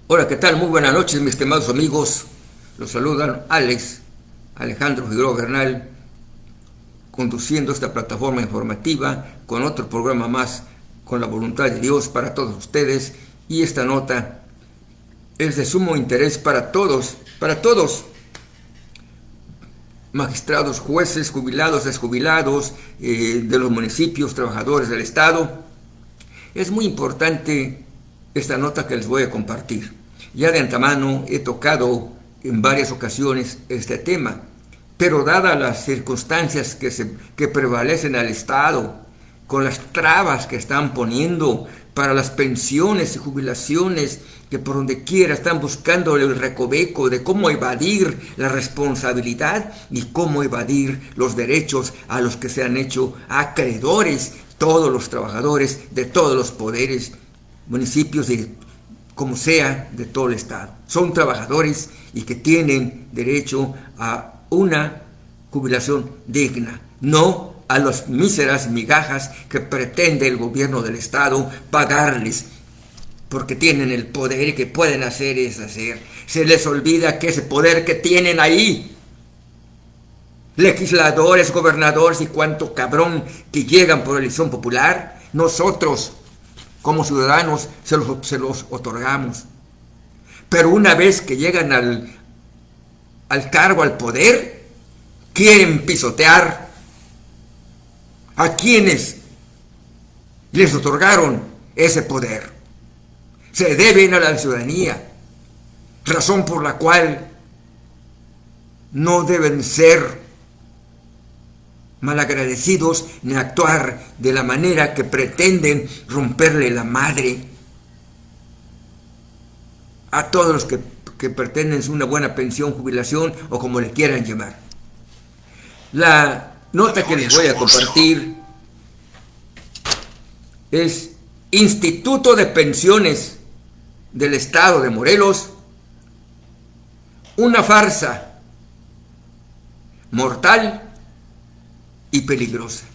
Hola, ¿qué tal? Muy buenas noches, mis estimados amigos. Los saludan Alejandro Figueroa Bernal, conduciendo esta plataforma informativa con otro programa más, con la voluntad de Dios para todos ustedes. Y esta nota es de sumo interés para todos, magistrados, jueces, jubilados, desjubilados, de los municipios, trabajadores del Estado. Es muy importante esta nota que les voy a compartir. Ya de antemano he tocado en varias ocasiones este tema, pero dadas las circunstancias que prevalecen al Estado, con las trabas que están poniendo para las pensiones y jubilaciones, que por donde quiera están buscando el recoveco de cómo evadir la responsabilidad y cómo evadir los derechos a los que se han hecho acreedores todos los trabajadores de todos los poderes, municipios, y como sea, de todo el Estado. Son trabajadores y que tienen derecho a una jubilación digna, no a las míseras migajas que pretende el gobierno del Estado pagarles, porque tienen el poder y que pueden hacer es hacer. Se les olvida que ese poder que tienen ahí, legisladores, gobernadores y cuanto cabrón que llegan por elección popular, nosotros como ciudadanos se los otorgamos. Pero una vez que llegan al cargo, al poder, quieren pisotear a quienes les otorgaron ese poder. Se deben a la ciudadanía, razón por la cual no deben ser malagradecidos ni actuar de la manera que pretenden romperle la madre a todos los que pretenden una buena pensión, jubilación o como le quieran llamar. La nota que les voy a compartir es Instituto de Pensiones del Estado de Morelos, una farsa mortal y peligrosa.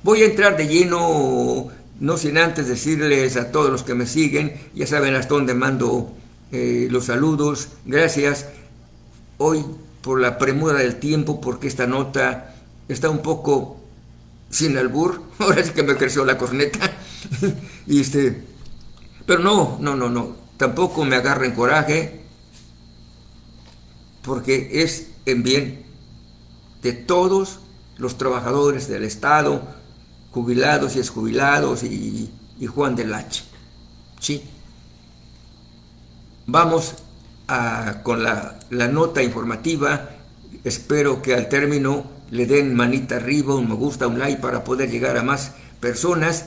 Voy a entrar de lleno, no sin antes decirles a todos los que me siguen, ya saben hasta dónde mando los saludos, gracias. Hoy por la premura del tiempo, porque esta nota está un poco sin albur, ahora sí que me creció la corneta, pero no, tampoco me agarren coraje, porque es en bien de todos los trabajadores del Estado, jubilados y exjubilados y Juan del H. ¿Sí? Vamos con la nota informativa. Espero que al término le den manita arriba, un me gusta, un like para poder llegar a más personas,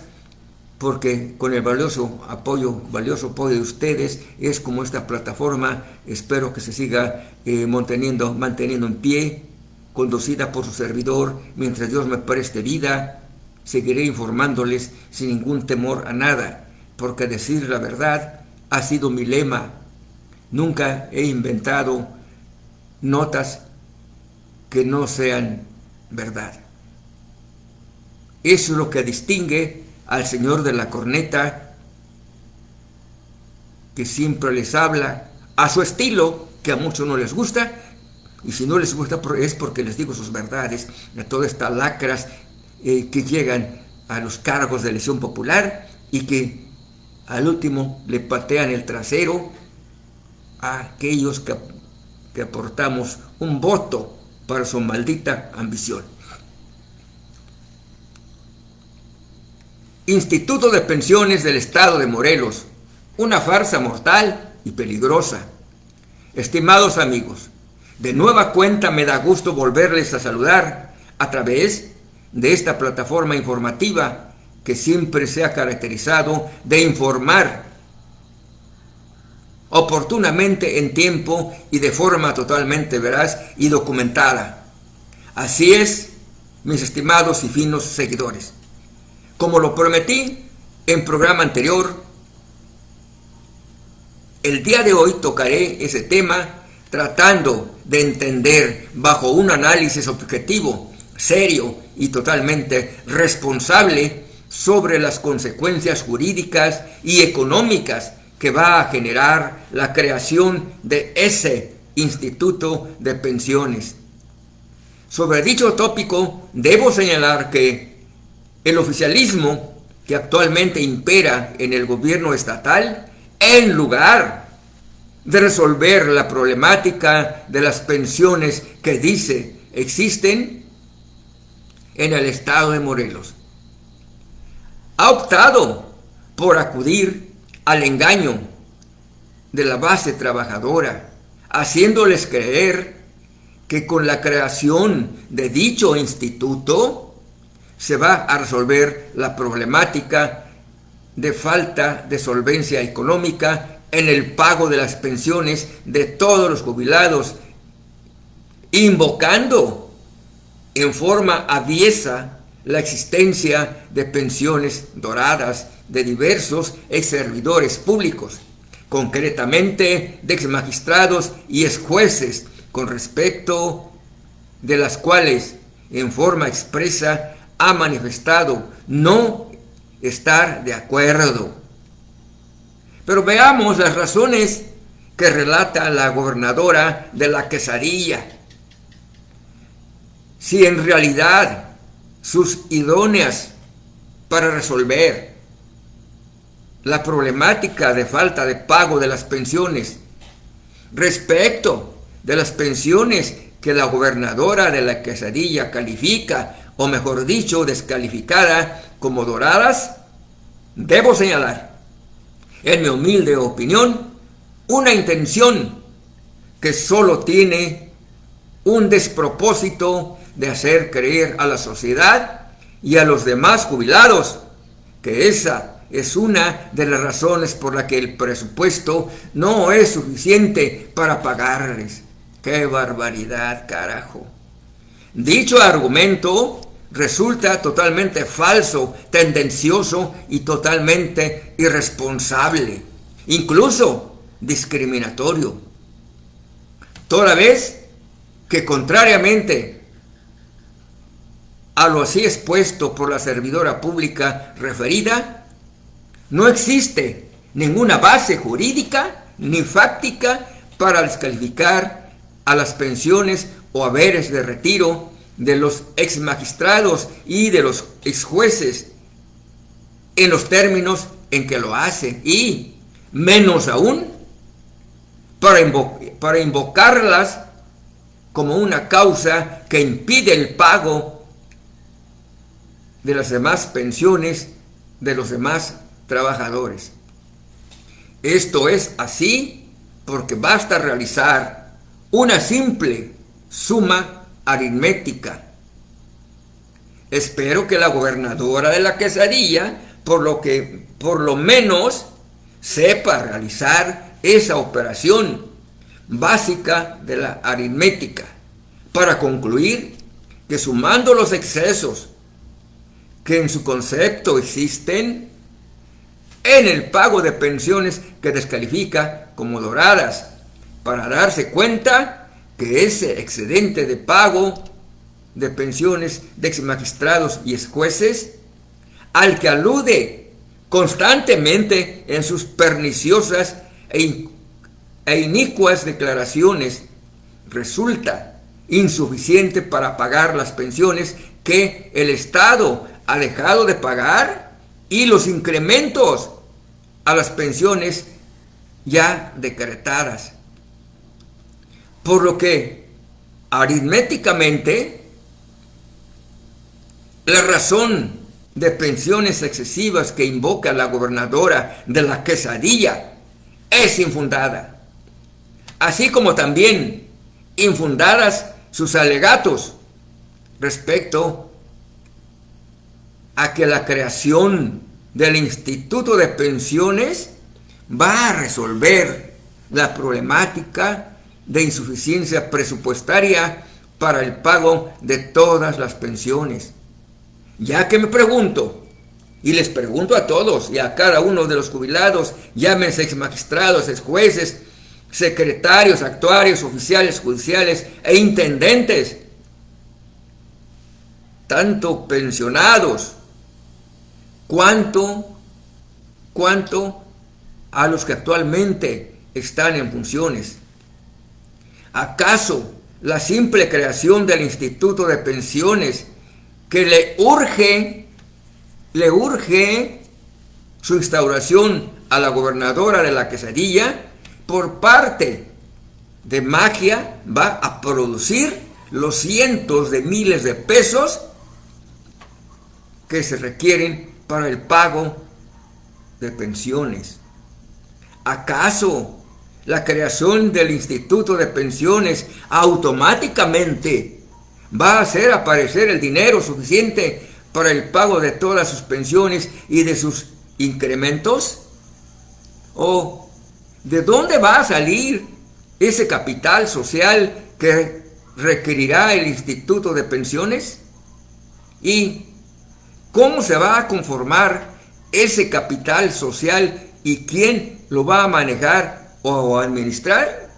porque con el valioso apoyo de ustedes es como esta plataforma, espero que se siga manteniendo en pie, conducida por su servidor. Mientras Dios me preste vida, seguiré informándoles sin ningún temor a nada, porque decir la verdad ha sido mi lema. Nunca he inventado notas que no sean verdad. Eso es lo que distingue al señor de la corneta, que siempre les habla a su estilo, que a muchos no les gusta. Y si no les gusta es porque les digo sus verdades, a todas estas lacras que llegan a los cargos de elección popular y que al último le patean el trasero a aquellos que aportamos un voto para su maldita ambición. Instituto de Pensiones del Estado de Morelos, una farsa mortal y peligrosa. Estimados amigos, de nueva cuenta me da gusto volverles a saludar a través de esta plataforma informativa que siempre se ha caracterizado de informar oportunamente, en tiempo y de forma totalmente veraz y documentada. Así es, mis estimados y finos seguidores. Como lo prometí en programa anterior, el día de hoy tocaré ese tema tratando de entender bajo un análisis objetivo, serio y totalmente responsable sobre las consecuencias jurídicas y económicas que va a generar la creación de ese instituto de pensiones. Sobre dicho tópico, debo señalar que el oficialismo que actualmente impera en el gobierno estatal, en lugar de resolver la problemática de las pensiones que dice existen en el estado de Morelos, ha optado por acudir al engaño de la base trabajadora, haciéndoles creer que con la creación de dicho instituto se va a resolver la problemática de falta de solvencia económica en el pago de las pensiones de todos los jubilados, invocando en forma aviesa la existencia de pensiones doradas de diversos ex servidores públicos, concretamente de ex magistrados y ex jueces, con respecto de las cuales en forma expresa ha manifestado no estar de acuerdo. Pero veamos las razones que relata la gobernadora de la Quesadilla. Si en realidad sus idóneas para resolver la problemática de falta de pago de las pensiones, respecto de las pensiones que la gobernadora de la Quesadilla califica, o mejor dicho, descalificada como doradas, debo señalar, en mi humilde opinión, una intención que solo tiene un despropósito de hacer creer a la sociedad y a los demás jubilados que esa es una de las razones por la que el presupuesto no es suficiente para pagarles. ¡Qué barbaridad, carajo! Dicho argumento resulta totalmente falso, tendencioso y totalmente irresponsable, incluso discriminatorio. Toda vez que, contrariamente a lo así expuesto por la servidora pública referida, no existe ninguna base jurídica ni fáctica para descalificar a las pensiones o haberes de retiro de los ex magistrados y de los ex jueces en los términos en que lo hace, y menos aún para invocarlas como una causa que impide el pago de las demás pensiones de los demás trabajadores. Esto es así porque basta realizar una simple suma aritmética. Espero que la gobernadora de la Quesadilla, por lo menos, sepa realizar esa operación básica de la aritmética para concluir que, sumando los excesos que en su concepto existen en el pago de pensiones que descalifica como doradas, para darse cuenta que ese excedente de pago de pensiones de ex magistrados y ex jueces, al que alude constantemente en sus perniciosas e inicuas declaraciones, resulta insuficiente para pagar las pensiones que el Estado ha dejado de pagar y los incrementos a las pensiones ya decretadas. Por lo que, aritméticamente, la razón de pensiones excesivas que invoca la gobernadora de la Quesadilla es infundada, así como también infundadas sus alegatos respecto a que la creación del Instituto de Pensiones va a resolver la problemática de insuficiencia presupuestaria para el pago de todas las pensiones. Ya que me pregunto, y les pregunto a todos y a cada uno de los jubilados, llámense ex magistrados, ex jueces, secretarios, actuarios, oficiales judiciales e intendentes, tanto pensionados, cuanto a los que actualmente están en funciones. ¿Acaso la simple creación del Instituto de Pensiones, que le urge su instauración a la gobernadora de la Quesadilla, por parte de magia va a producir los cientos de miles de pesos que se requieren para el pago de pensiones? ¿Acaso la creación del Instituto de Pensiones automáticamente va a hacer aparecer el dinero suficiente para el pago de todas sus pensiones y de sus incrementos? ¿O de dónde va a salir ese capital social que requerirá el Instituto de Pensiones? ¿Y cómo se va a conformar ese capital social y quién lo va a manejar o administrar?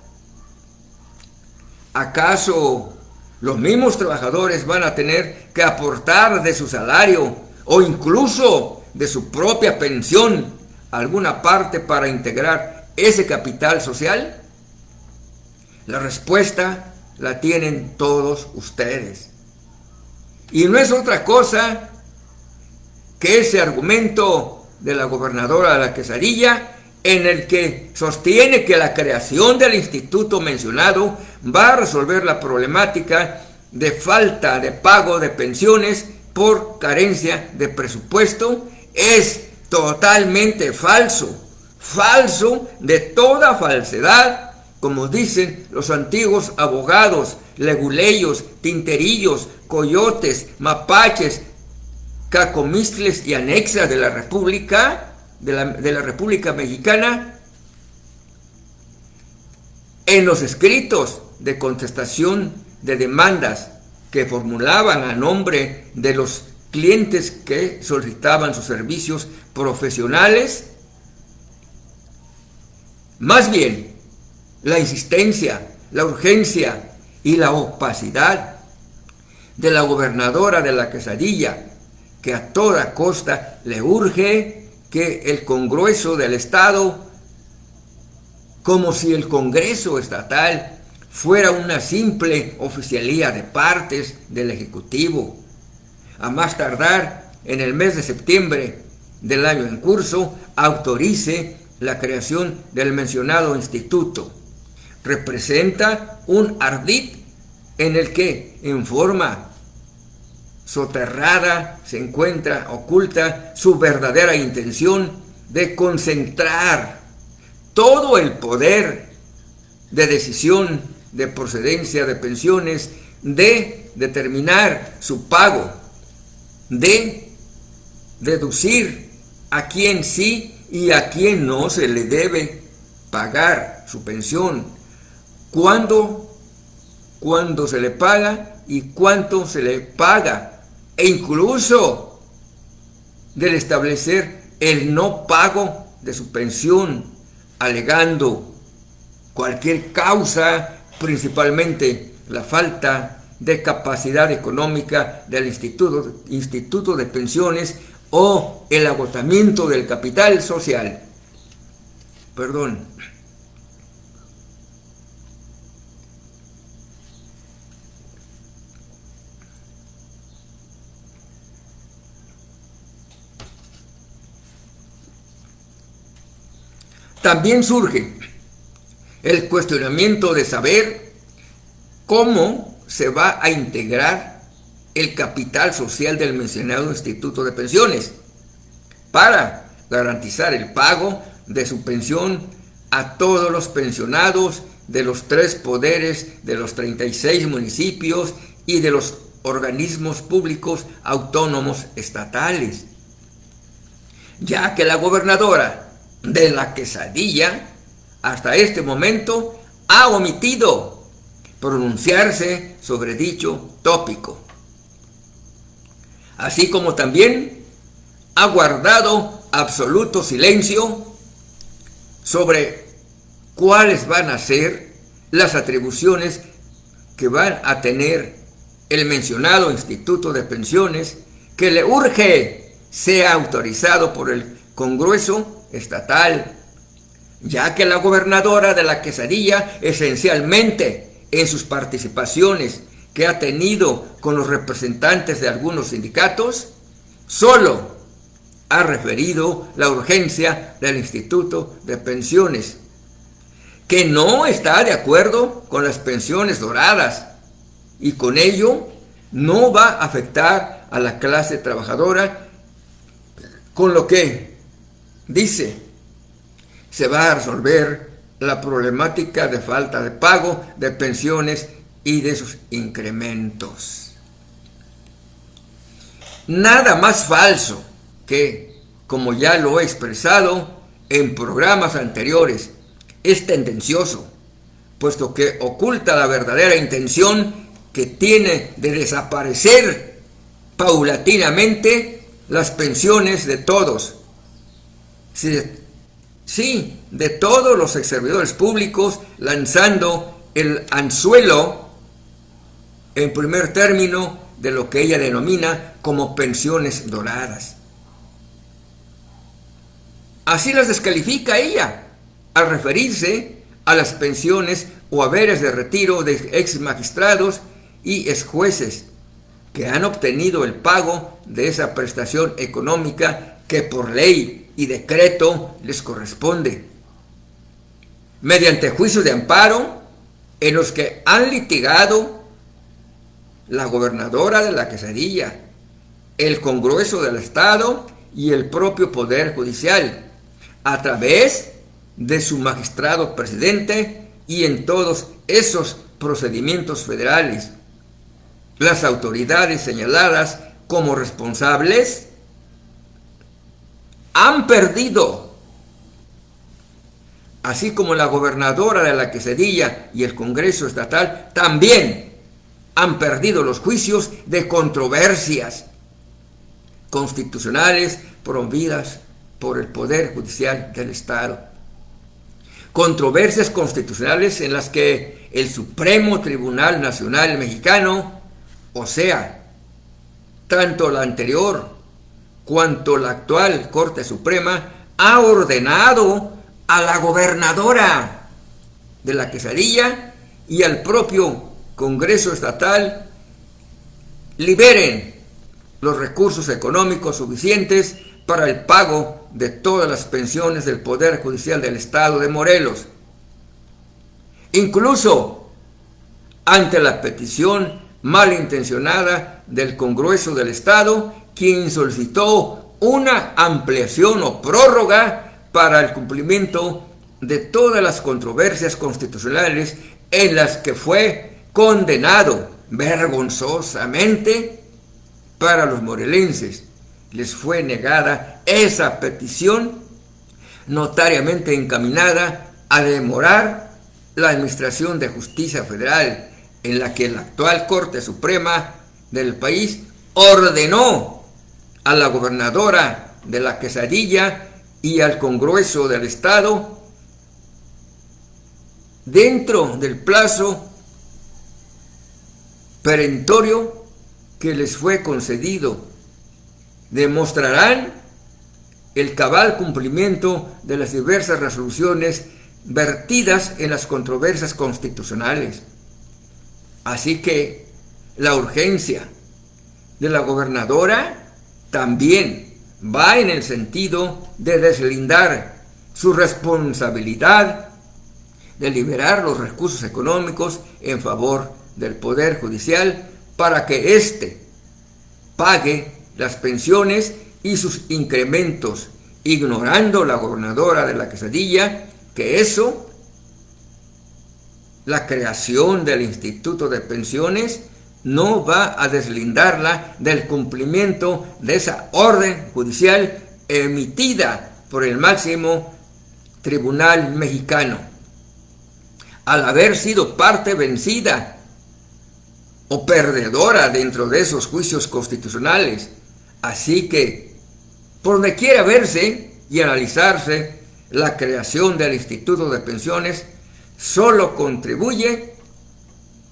¿Acaso los mismos trabajadores van a tener que aportar de su salario o incluso de su propia pensión alguna parte para integrar ese capital social? La respuesta la tienen todos ustedes. Y no es otra cosa que ese argumento de la gobernadora de la Quesadilla, en el que sostiene que la creación del instituto mencionado va a resolver la problemática de falta de pago de pensiones por carencia de presupuesto, es totalmente falso, falso de toda falsedad, como dicen los antiguos abogados, leguleyos, tinterillos, coyotes, mapaches, cacomistles y anexas de la República, de la República Mexicana, en los escritos de contestación de demandas que formulaban a nombre de los clientes que solicitaban sus servicios profesionales. Más bien, la insistencia, la urgencia y la opacidad de la gobernadora de la Quesadilla, que a toda costa le urge que el Congreso del Estado, como si el Congreso estatal fuera una simple oficialía de partes del Ejecutivo, a más tardar en el mes de septiembre del año en curso, autorice la creación del mencionado instituto. Representa un ardid en el que, en forma soterrada, se encuentra oculta su verdadera intención de concentrar todo el poder de decisión de procedencia de pensiones, de determinar su pago, de deducir a quién sí y a quién no se le debe pagar su pensión, cuándo se le paga y cuánto se le paga, e incluso del establecer el no pago de su pensión, alegando cualquier causa, principalmente la falta de capacidad económica del instituto de pensiones o el agotamiento del capital social. Perdón. También surge el cuestionamiento de saber cómo se va a integrar el capital social del mencionado Instituto de Pensiones para garantizar el pago de su pensión a todos los pensionados de los 3 poderes de los 36 municipios y de los organismos públicos autónomos estatales, ya que la gobernadora de la Quesadilla hasta este momento ha omitido pronunciarse sobre dicho tópico, así como también ha guardado absoluto silencio sobre cuáles van a ser las atribuciones que van a tener el mencionado Instituto de Pensiones, que le urge sea autorizado por el Congreso estatal ya que la gobernadora de la Quesadilla, esencialmente en sus participaciones que ha tenido con los representantes de algunos sindicatos, solo ha referido la urgencia del Instituto de Pensiones, que no está de acuerdo con las pensiones doradas y con ello no va a afectar a la clase trabajadora, con lo que dice se va a resolver la problemática de falta de pago de pensiones y de sus incrementos. Nada más falso que, como ya lo he expresado en programas anteriores, es tendencioso, puesto que oculta la verdadera intención que tiene de desaparecer paulatinamente las pensiones de todos. Sí, de todos los exservidores públicos, lanzando el anzuelo en primer término de lo que ella denomina como pensiones doradas. Así las descalifica ella al referirse a las pensiones o haberes de retiro de ex magistrados y ex jueces que han obtenido el pago de esa prestación económica que por ley y decreto les corresponde, mediante juicios de amparo en los que han litigado la gobernadora de la Quesadilla, el Congreso del Estado y el propio Poder Judicial, a través de su magistrado presidente y en todos esos procedimientos federales. Las autoridades señaladas como responsables han perdido, así como la gobernadora de la Quesadilla y el Congreso Estatal también han perdido los juicios de controversias constitucionales promovidas por el Poder Judicial del Estado. Controversias constitucionales en las que el Supremo Tribunal Nacional Mexicano, o sea, tanto la anterior cuanto la actual Corte Suprema, ha ordenado a la gobernadora de la Quesadilla y al propio Congreso Estatal liberen los recursos económicos suficientes para el pago de todas las pensiones del Poder Judicial del Estado de Morelos. Incluso ante la petición malintencionada del Congreso del Estado, quien solicitó una ampliación o prórroga para el cumplimiento de todas las controversias constitucionales en las que fue condenado vergonzosamente para los morelenses. Les fue negada esa petición notariamente encaminada a demorar la Administración de Justicia Federal, en la que la actual Corte Suprema del país ordenó a la gobernadora de la Quesadilla y al Congreso del Estado, dentro del plazo perentorio que les fue concedido, demostrarán el cabal cumplimiento de las diversas resoluciones vertidas en las controversias constitucionales. Así que la urgencia de la gobernadora también va en el sentido de deslindar su responsabilidad de liberar los recursos económicos en favor del Poder Judicial para que éste pague las pensiones y sus incrementos, ignorando la gobernadora de la Quesadilla que eso, la creación del Instituto de Pensiones, no va a deslindarla del cumplimiento de esa orden judicial emitida por el máximo tribunal mexicano. Al haber sido parte vencida o perdedora dentro de esos juicios constitucionales. Así que, por donde quiera verse y analizarse, la creación del Instituto de Pensiones solo contribuye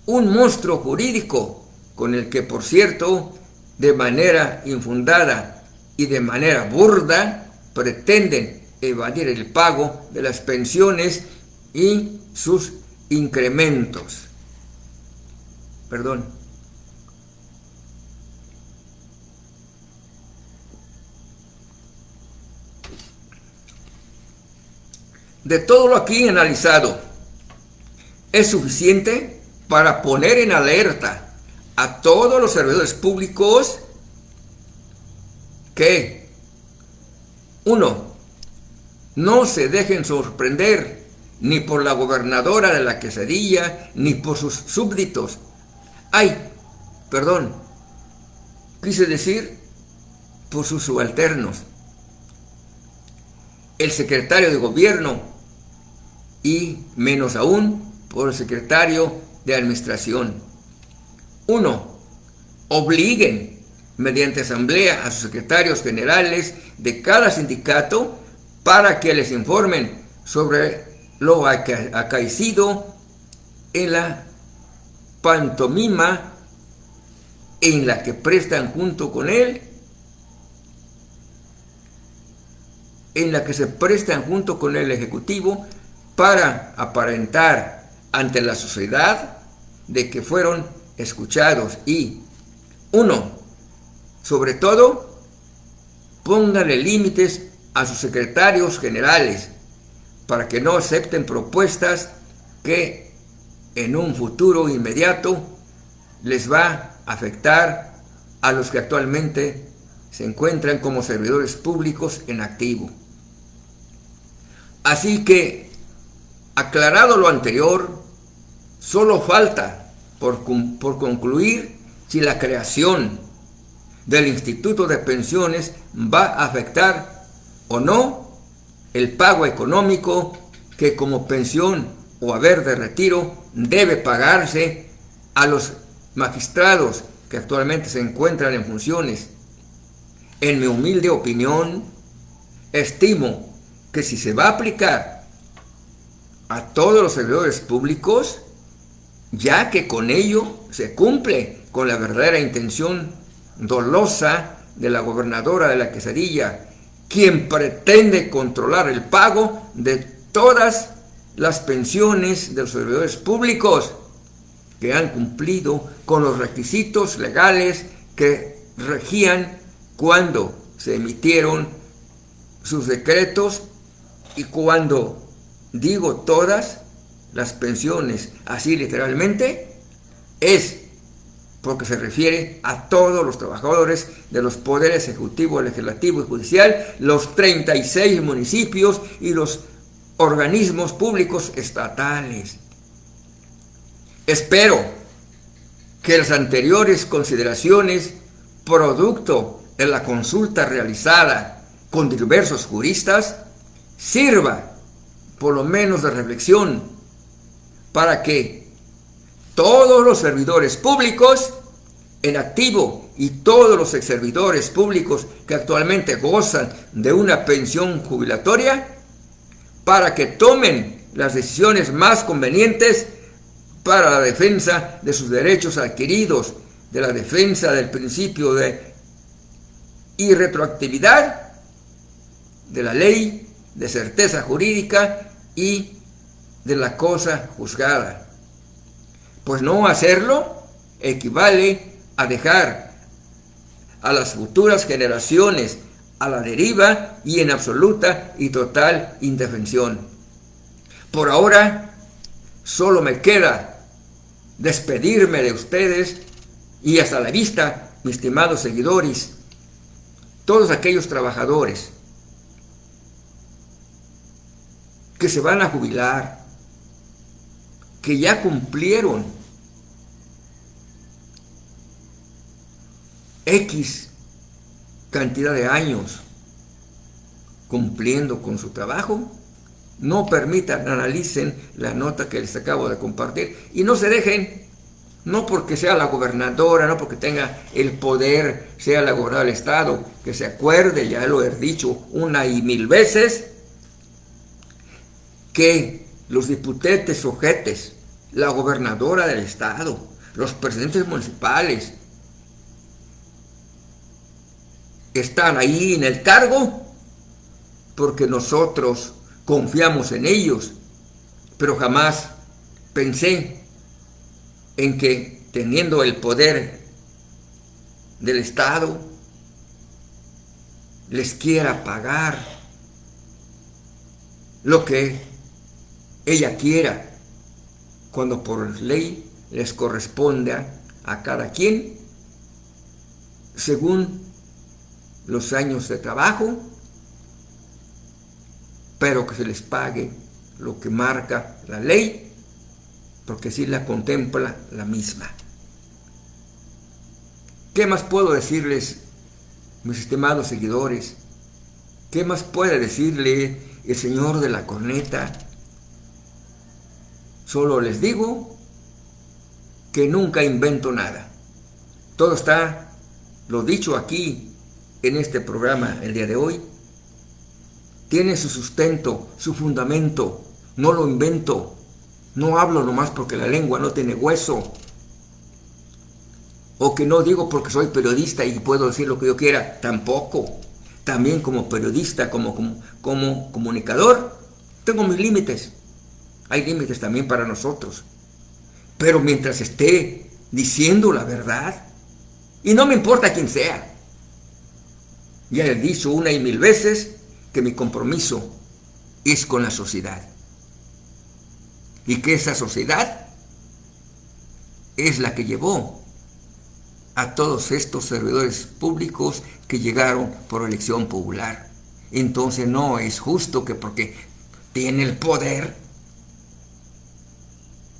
un monstruo jurídico con el que, por cierto, de manera infundada y de manera burda, pretenden evadir el pago de las pensiones y sus incrementos. Perdón. De todo lo aquí analizado, es suficiente para poner en alerta a todos los servidores públicos que, uno, no se dejen sorprender ni por la gobernadora de la Quesadilla, ni por sus súbditos. Quise decir por sus subalternos. El secretario de gobierno y menos aún por el secretario de administración. Uno, obliguen mediante asamblea a sus secretarios generales de cada sindicato para que les informen sobre lo acaecido en la pantomima en la que prestan junto con él, en la que se prestan junto con el Ejecutivo para aparentar ante la sociedad de que fueron escuchados. Y, uno, sobre todo, pónganle límites a sus secretarios generales para que no acepten propuestas que en un futuro inmediato les va a afectar a los que actualmente se encuentran como servidores públicos en activo. Así que, aclarado lo anterior, solo falta por concluir si la creación del Instituto de Pensiones va a afectar o no el pago económico que como pensión o haber de retiro debe pagarse a los magistrados que actualmente se encuentran en funciones. En mi humilde opinión, estimo que si se va a aplicar a todos los servidores públicos, ya que con ello se cumple con la verdadera intención dolosa de la gobernadora de la Quesadilla, quien pretende controlar el pago de todas las pensiones de los servidores públicos que han cumplido con los requisitos legales que regían cuando se emitieron sus decretos. Y cuando digo todas las pensiones, así literalmente, es porque se refiere a todos los trabajadores de los poderes ejecutivo, legislativo y judicial, los 36 municipios y los organismos públicos estatales. Espero que las anteriores consideraciones, producto de la consulta realizada con diversos juristas, sirva por lo menos de reflexión para que todos los servidores públicos en activo y todos los exservidores públicos que actualmente gozan de una pensión jubilatoria, para que tomen las decisiones más convenientes para la defensa de sus derechos adquiridos, de la defensa del principio de irretroactividad de la ley, de certeza jurídica y de la cosa juzgada. Pues no hacerlo equivale a dejar a las futuras generaciones a la deriva y en absoluta y total indefensión. Por ahora, solo me queda despedirme de ustedes y hasta la vista, mis estimados seguidores, todos aquellos trabajadores que se van a jubilar, que ya cumplieron X cantidad de años cumpliendo con su trabajo, no permitan, analicen la nota que les acabo de compartir y no se dejen, no porque sea la gobernadora, no porque tenga el poder, sea la gobernadora del estado, que se acuerde, ya lo he dicho una y mil veces, que los diputetes ojetes, la gobernadora del estado, los presidentes municipales, están ahí en el cargo porque nosotros confiamos en ellos, pero jamás pensé en que teniendo el poder del Estado, les quiera pagar lo que ella quiera, cuando por ley les corresponde a cada quien, según los años de trabajo, pero que se les pague lo que marca la ley, porque sí la contempla la misma. ¿Qué más puedo decirles, mis estimados seguidores? ¿Qué más puede decirle el señor de la corneta? Solo les digo que nunca invento nada. Todo está, lo dicho aquí en este programa el día de hoy, tiene su sustento, su fundamento. No lo invento. No hablo nomás porque la lengua no tiene hueso. O que no digo porque soy periodista y puedo decir lo que yo quiera. Tampoco. También como periodista, como comunicador, tengo mis límites. Hay límites también para nosotros. Pero mientras esté diciendo la verdad, y no me importa quién sea, ya he dicho una y mil veces que mi compromiso es con la sociedad. Y que esa sociedad es la que llevó a todos estos servidores públicos que llegaron por elección popular. Entonces no es justo que porque tiene el poder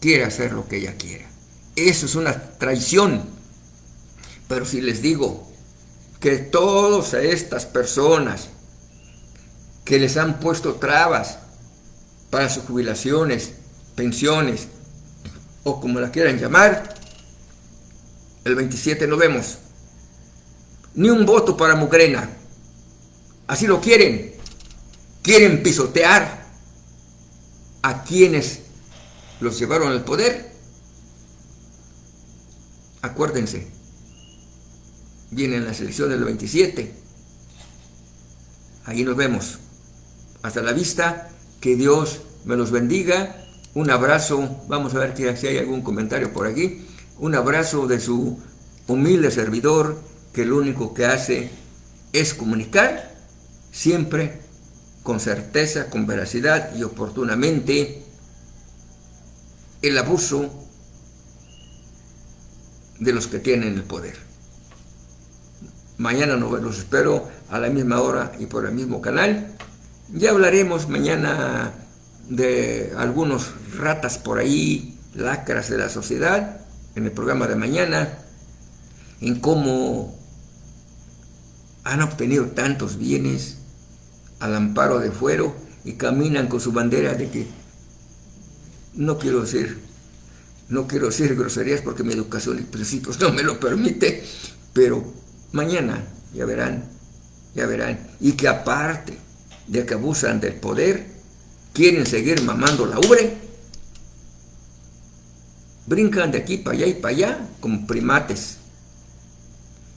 quiera hacer lo que ella quiera. Eso es una traición. Pero si les digo que todas estas personas que les han puesto trabas para sus jubilaciones, pensiones, o como la quieran llamar, el 27 no vemos ni un voto para Mugrena. Así lo quieren. Quieren pisotear a quienes los llevaron al poder. Acuérdense, vienen las elecciones del 27. Allí nos vemos. Hasta la vista. Que Dios me los bendiga. Un abrazo. Vamos a ver si hay algún comentario por aquí. Un abrazo de su humilde servidor, que lo único que hace es comunicar, siempre con certeza, con veracidad y oportunamente, el abuso de los que tienen el poder. Mañana los espero a la misma hora y por el mismo canal. Ya hablaremos mañana de algunos ratas por ahí, lacras de la sociedad, en el programa de mañana, en cómo han obtenido tantos bienes al amparo de fuero y caminan con su bandera de que no quiero decir groserías porque mi educación y principios no me lo permite, pero mañana ya verán, y que aparte de que abusan del poder, quieren seguir mamando la ubre, brincan de aquí para allá y para allá como primates,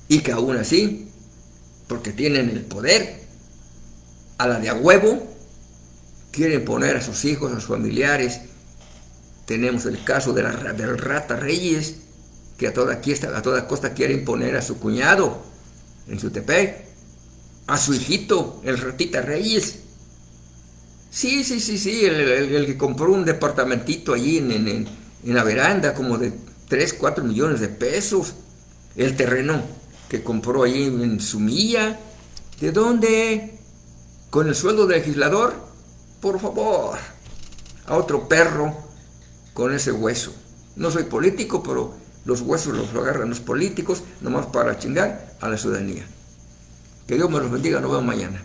y que aún así, porque tienen el poder, a la de a huevo, quieren poner a sus hijos, a sus familiares. Tenemos el caso del Rata Reyes, que a toda costa quiere imponer a su cuñado en Jutepec, a su hijito, el Ratita Reyes. Sí, el que compró un departamentito allí en la veranda, como de 3, 4 millones de pesos. El terreno que compró allí en Sumilla. ¿De dónde? ¿Con el sueldo del legislador? Por favor. A otro perro con ese hueso. No soy político, pero los huesos los agarran los políticos nomás para chingar a la ciudadanía. Que Dios me los bendiga, nos vemos mañana.